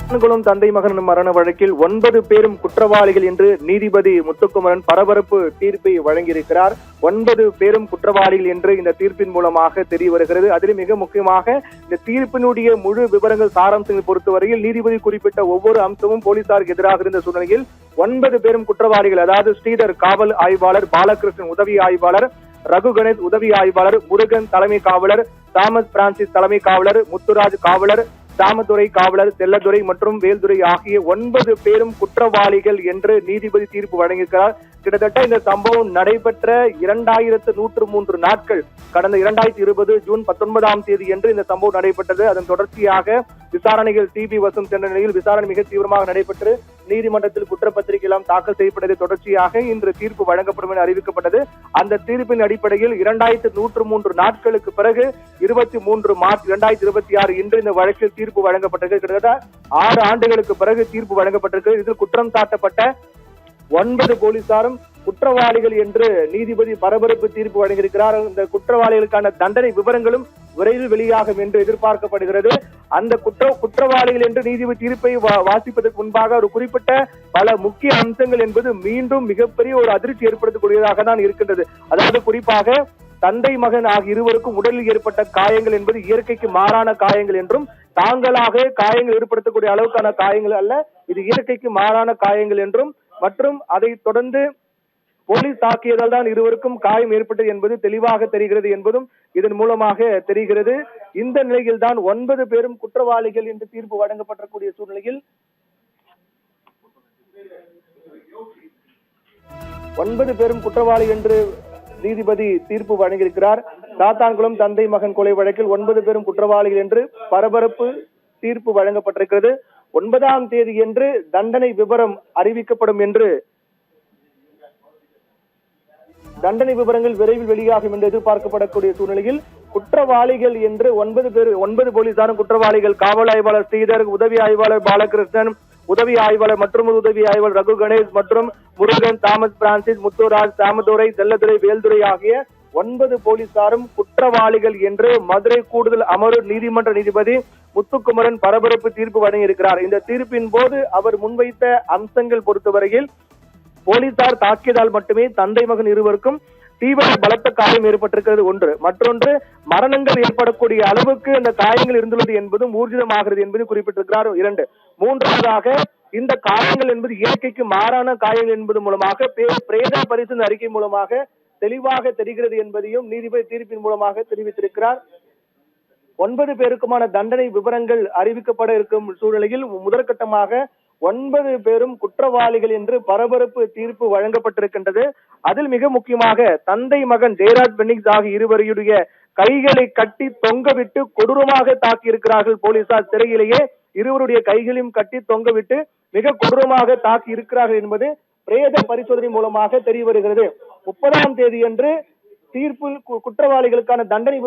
சாத்தான்குளம் தந்தை மகன் மரண வழக்கில் 9 பேரும் குற்றவாளிகள் என்று நீதிபதி முத்துக்குமரன் பரபரப்பு தீர்ப்பை வழங்கியிருக்கிறார். 9 பேரும் குற்றவாளிகள் என்று இந்த தீர்ப்பின் மூலமாக தெரிய வருகிறது. அதில் மிக முக்கியமாக இந்த தீர்ப்பினுடைய முழு விவரங்கள் சாராம்சங்களை பொறுத்தவரையில் நீதிபதி குறிப்பிட்ட ஒவ்வொரு அம்சமும் போலீசாருக்கு எதிராக இருந்த சூழ்நிலையில் 9 பேரும் குற்றவாளிகள், அதாவது ஸ்ரீதர் காவல் ஆய்வாளர், பாலகிருஷ்ணன் உதவி ஆய்வாளர், ரகு கணேஷ் உதவி ஆய்வாளர், முருகன் தலைமை காவலர், தாமஸ் பிரான்சிஸ் தலைமை காவலர், முத்துராஜ் காவலர், சாமதுரை காவலர், செல்லதுரை மற்றும் வேல்துரை ஆகிய 9 பேரும் குற்றவாளிகள் என்று நீதிபதி தீர்ப்பு வழங்கியிருக்கிறார். கிட்டத்தட்ட இந்த சம்பவம் நடைபெற்ற 2103 நாட்கள், கடந்த 2020 ஜூன் 19ஆம் தேதி என்று இந்த சம்பவம் நடைபெற்றது. அதன் தொடர்ச்சியாக விசாரணைகள் சிபி வசம் சென்ற நிலையில் விசாரணை மிக தீவிரமாக நடைபெற்று நீதிமன்றத்தில் குற்றப்பத்திரிகை எல்லாம் தாக்கல் செய்யப்பட்டதை தொடர்ச்சியாக இன்று தீர்ப்பு வழங்கப்படும் என அறிவிக்கப்பட்டது. அந்த தீர்ப்பின் அடிப்படையில் 2103 நாட்களுக்கு பிறகு 23 மார்ச் 2026 இன்று இந்த வழக்கில் தீர்ப்பு வழங்கப்பட்டது. கிட்டத்தட்ட 6 ஆண்டுகளுக்கு பிறகு தீர்ப்பு வழங்கப்பட்டிருக்கிறது. இதில் குற்றம் சாட்டப்பட்ட 9 போலீசாரும் குற்றவாளிகள் என்று நீதிபதி பரபரப்பு தீர்ப்பு வழங்கியிருக்கிறார். இந்த குற்றவாளிகளுக்கான தண்டனை விவரங்களும் விரைவில் வெளியாகும் என்று எதிர்பார்க்கப்படுகிறது. அந்த குற்றவாளிகள் என்று நீதிபதி தீர்ப்பை வாசிப்பதற்கு முன்பாக ஒரு குறிப்பிட்ட பல முக்கிய அம்சங்கள் என்பது மீண்டும் மிகப்பெரிய ஒரு அதிர்ச்சி ஏற்படுத்தக்கூடியதாக தான் இருக்கின்றது. அதாவது குறிப்பாக தந்தை மகன் ஆகிய இருவருக்கும் உடலில் ஏற்பட்ட காயங்கள் என்பது இயற்கைக்கு மாறான காயங்கள் என்றும், தாங்களாக காயங்கள் ஏற்படுத்தக்கூடிய அளவுக்கான காயங்கள் அல்ல, இது இயற்கைக்கு மாறான காயங்கள் என்றும், மற்றும் அதை தொடர்ந்து போலீஸ் தாக்கியதால் தான் இருவருக்கும் காயம் ஏற்பட்டது என்பது தெளிவாக தெரிகிறது என்பதும் இதன் மூலமாக தெரிகிறது. இந்த நிலையில் தான் 9 பேரும் குற்றவாளிகள் என்று தீர்ப்பு வழங்கப்படக்கூடிய சூழ்நிலையில் 9 பேரும் குற்றவாளி என்று நீதிபதி தீர்ப்பு வழங்கியிருக்கிறார். சாத்தான்குளம் தந்தை மகன் கொலை வழக்கில் 9 பேரும் குற்றவாளிகள் என்று பரபரப்பு தீர்ப்பு வழங்கப்பட்டிருக்கிறது. 9ஆம் தேதி என்று தண்டனை விவரம் அறிவிக்கப்படும் என்று, தண்டனை விவரங்கள் விரைவில் வெளியாகும் என்று எதிர்பார்க்கப்படக்கூடிய சூழ்நிலையில் குற்றவாளிகள் என்று 9 போலீசாரும் குற்றவாளிகள். காவல் ஆய்வாளர் ஸ்ரீதர், உதவி ஆய்வாளர் பாலகிருஷ்ணன், உதவி ஆய்வாளர் மற்றும் உதவி ஆய்வாளர் ரகு கணேஷ் மற்றும் முருகன், தாமஸ் பிரான்சிஸ், முத்துராஜ், சாமதுரை, செல்லதுரை, வேல்துரை ஆகிய 9 போலீசாரும் குற்றவாளிகள் என்று மதுரை கூடுதல் அமர்வு நீதிமன்ற நீதிபதி முத்துக்குமரன் பரபரப்பு தீர்ப்பு வழங்கியிருக்கிறார். இந்த தீர்ப்பின் போது அவர் முன்வைத்த அம்சங்கள் பொறுத்தவரையில் போலீசார் தாக்கியதால் மட்டுமே தந்தை மகன் இருவருக்கும் தீவிர பலத்த காயம் ஏற்பட்டிருக்கிறது ஒன்று. மற்றொன்று, மரணங்கள் ஏற்படக்கூடிய அளவுக்கு அந்த காயங்கள் இருந்துள்ளது என்பதும் ஊர்ஜிதமாகிறது என்பது குறிப்பிட்டிருக்கிறார். 2, மூன்றாவதாக இந்த காயங்கள் என்பது இயற்கைக்கு மாறான காயங்கள் என்பது மூலமாக பிரேத பரிசோதனை அறிக்கை மூலமாக தெளிவாக தெரிகிறது என்பதையும் நீதிபதி தீர்ப்பின் மூலமாக தெரிவித்திருக்கிறார். 9 பேருக்குமான தண்டனை விவரங்கள் அறிவிக்கப்பட இருக்கும் சூழ்நிலையில் முதற்கட்டமாக 9 பேரும் குற்றவாளிகள் என்று பரபரப்பு தீர்ப்பு வழங்கப்பட்டிருக்கின்றது. அதில் மிக முக்கியமாக தந்தை மகன் ஜெயராஜ் பென்னிக்ஸ் ஆகிய இருவரையுடைய கைகளை கட்டி தொங்கவிட்டு கொடூரமாக தாக்கியிருக்கிறார்கள் போலீசார். சிறையிலேயே இருவருடைய கைகளையும் கட்டி தொங்கவிட்டு மிக கொடூரமாக தாக்கி இருக்கிறார்கள் என்பது பிரேத பரிசோதனை மூலமாக தெரிய வருகிறது. 30ஆம் தேதி அன்று தீர்ப்பில் குற்றவாளிகளுக்கான தண்டனை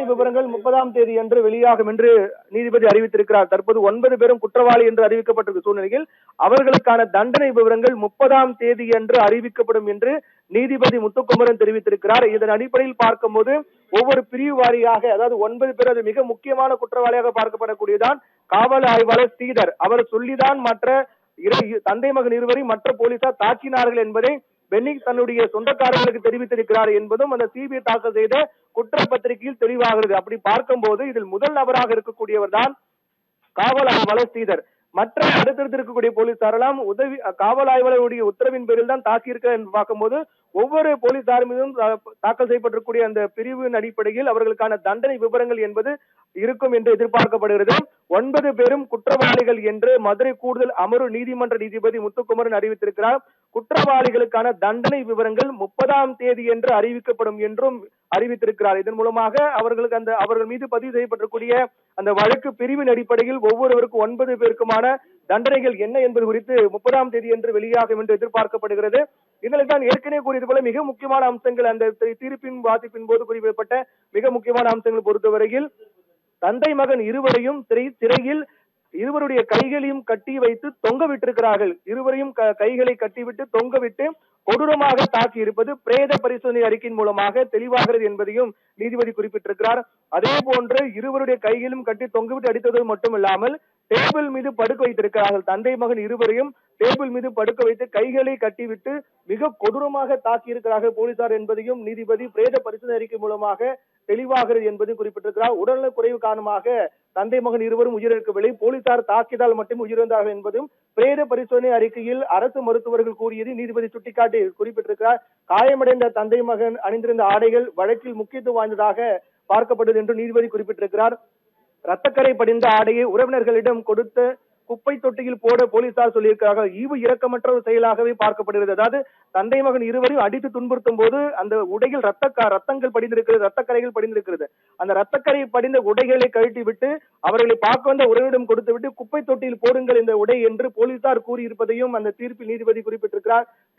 விவரங்கள் 30ஆம் தேதி அன்று வெளியாகும் என்று நீதிபதி அறிவித்திருக்கிறார். தற்போது 9 பேரும் குற்றவாளி என்று அறிவிக்கப்பட்டிருக்கும் சூழ்நிலையில் அவர்களுக்கான தண்டனை விவரங்கள் 30ஆம் தேதி அன்று அறிவிக்கப்படும் என்று நீதிபதி முத்துக்குமரன் தெரிவித்திருக்கிறார். இதன் அடிப்படையில் பார்க்கும்போது ஒவ்வொரு பிரிவு வாரியாக, அதாவது 9 பேர் அது மிக முக்கியமான குற்றவாளியாக பார்க்கப்படக்கூடியதான் காவல் ஆய்வாளர் ஸ்ரீதர். அவர் சொல்லிதான் மற்ற தந்தை மகன் இருவரை மற்ற போலீசார் தாக்கினார்கள் என்பதை பென்னிக்ஸ் தன்னுடைய சொந்தக்காரர்களுக்கு தெரிவித்திருக்கிறார் என்பதும் அந்த சிபிஐ தாக்கல் செய்த குற்றப்பத்திரிகையில் தெளிவாகிறது. அப்படி பார்க்கும்போது இதில் முதல் நபராக இருக்கக்கூடியவர் தான் காவல் ஆய்வாளர் ஸ்ரீதர். மற்ற அடுத்தடுத்து இருக்கக்கூடிய போலீசாரெல்லாம் உதவி காவல் ஆய்வாளருடைய உத்தரவின் பேரில் தான் தாக்கியிருக்க என்று பார்க்கும்போது ஒவ்வொரு போலீசார் மீதும் தாக்கல் செய்யப்பட்டிருக்கூடிய அந்த பிரிவின் அடிப்படையில் அவர்களுக்கான தண்டனை விவரங்கள் என்பது இருக்கும் என்று எதிர்பார்க்கப்படுகிறது. 9 பேரும் குற்றவாளிகள் என்று மதுரை கூடுதல் அமர்வு நீதிமன்ற நீதிபதி முத்துக்குமரன் அறிவித்திருக்கிறார். குற்றவாளிகளுக்கான தண்டனை விவரங்கள் 30ஆம் தேதி என்று அறிவிக்கப்படும் என்றும் அறிவித்திருக்கிறார். இதன் மூலமாக அவர்கள் மீது பதிவு செய்யப்பட்டிருக்கூடிய அந்த வழக்கு பிரிவின் அடிப்படையில் ஒவ்வொருவருக்கும் 9 பேருக்குமான தண்டனைகள் என்ன என்பது குறித்து 30ஆம் தேதி என்று வெளியாகும் என்று எதிர்பார்க்கப்படுகிறது. இதனால் தான் ஏற்கனவே கூறியது போல மிக முக்கியமான அம்சங்கள் அந்த தீர்ப்பின் வாசிப்பின் போது குறிப்பிடப்பட்ட மிக முக்கியமான அம்சங்கள் பொறுத்தவரையில் தந்தை மகன் இருவரையும் சிறையில் இருவருடைய கைகளையும் கட்டி வைத்து தொங்க விட்டிருக்கிறார்கள். இருவரையும் கைகளை கட்டிவிட்டு தொங்க விட்டு கொடூரமாக தாக்கி இருப்பது பிரேத பரிசோதனை அறிக்கையின் மூலமாக தெளிவாகிறது என்பதையும் நீதிபதி குறிப்பிட்டிருக்கிறார். அதே போன்று இருவருடைய கைகளும் கட்டி தொங்கவிட்டு அடித்தது மட்டுமில்லாமல் டேபிள் மீது படுக்க வைத்திருக்கிறார்கள். தந்தை மகன் இருவரையும் டேபிள் மீது படுக்க வைத்து கைகளை கட்டிவிட்டு மிக கொடூரமாக தாக்கி இருக்கிறார்கள் போலீசார் என்பதையும் நீதிபதி பிரேத பரிசோதனை அறிக்கை மூலமாக தெளிவாகிறது என்பதையும் குறிப்பிட்டிருக்கிறார். உடல்நலக் குறைவு காரணமாக தந்தை மகன் இருவரும் உயிரிழக்கவில்லை, போலீசார் தாக்கியதால் மட்டும் உயிரிழந்தார்கள் என்பதும் பிரேத பரிசோதனை அறிக்கையில் அரசு மருத்துவர்கள் கூறியதை நீதிபதி சுட்டிக்காட்டி குறிப்பிட்டிருக்கிறார். காயமடைந்த தந்தை மகன் அணிந்திருந்த ஆடைகள் வழக்கில் முக்கியத்துவம் வாய்ந்ததாக பார்க்கப்பட்டது என்று நீதிபதி குறிப்பிட்டிருக்கிறார். ரத்தக்கரை படிந்த ஆடையை உறவினர்களிடம் கொடுத்த குப்பை தொட்டியில் போட போலீசார் சொல்லியிருக்கிறார்கள். ஈவு இரக்கமற்ற ஒரு செயலாகவே பார்க்கப்படுகிறது. அதாவது தந்தை மகன் இருவரையும் அடித்து துன்புறுத்தும் போது அந்த உடையில் ரத்தங்கள் படிந்திருக்கிறது, ரத்தக்கரைகள் படிந்திருக்கிறது. அந்த ரத்தக்கரை படிந்த உடைகளை கழட்டி விட்டு அவர்களை பார்க்க வந்த உறவிடம் கொடுத்து விட்டு குப்பை தொட்டியில் போடுங்கள் இந்த உடை என்று போலீசார் கூறியிருப்பதையும் அந்த தீர்ப்பில் நீதிபதி குறிப்பிட்டிருக்கிறார்.